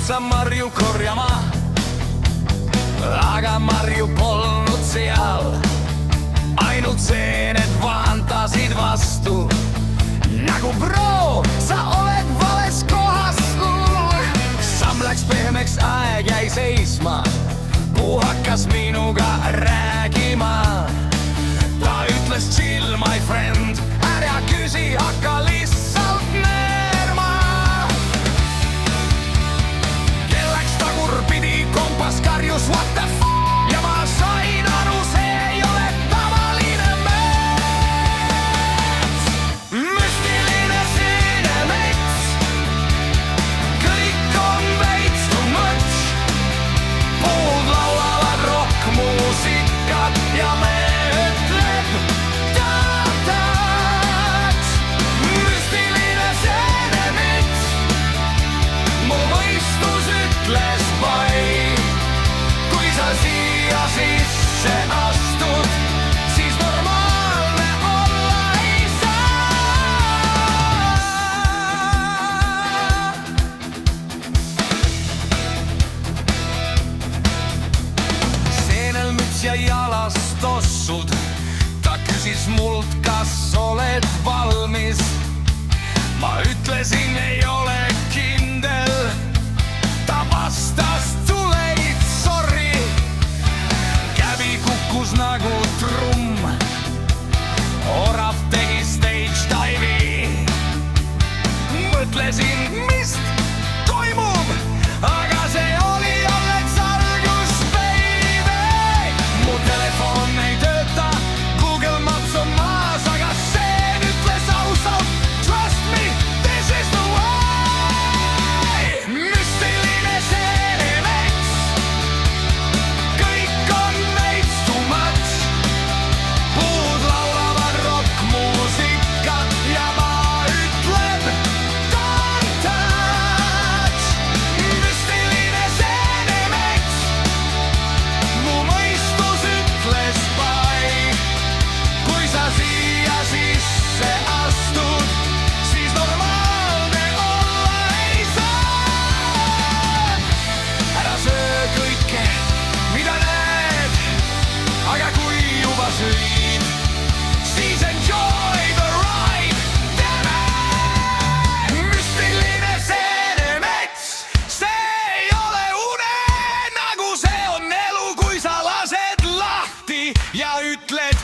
metsa marju korjama, aga marju polnud seal. Ainult seened vaantasid vastu, nagu bro, sa oled vales kohas. Samm läks pehmeks, aeg jäi seisma, puu hakkas minuga räägima. Ta ütles chill my friend, ära küsi, hakka lihtsalt neerma. Kell läks tagurpidi, kompas karjus what the f*** ja ma sain aru, see ei ole tavaline mets. Müstiline seenemets, kõik on veits too much. Puud laulavad rokkmuusikat ja me ütleb ta-tats. Müstiline seenemets, mu mõistus ütles pai. Kui sa siia sisse astud, siis normaalne olla ei saa. Seenel müts ja jalas tossud, ta küsis mult, kas oled valmis. Ma ütlesin, ei ole kindel. Ta vastas too late, sorry. Käbi kukkus nagu trumm, orav tegi stage dive'i. Mõtlesin, mis toimub, aga see oli alles algus, baby. Mu telefon ei tööta, Google Maps on maas, aga see ütles ausalt, trust me, this is the way. Müstiline seenemets, kõik on veits too much. Puud laulavad rokkmuusikat ja ma ütleb don't touch. Müstiline seenemets, mu mõistus ütles pai. Kui sa siia sisse astud, siis normaalne olla ei saa. Ära söö kõike, mida näed, aga kui juba sõid, siis enjoy the ride, damn it! Müstiline seenemets, see ei ole une, nagu see on elu, kui sa lased lahti ja ütled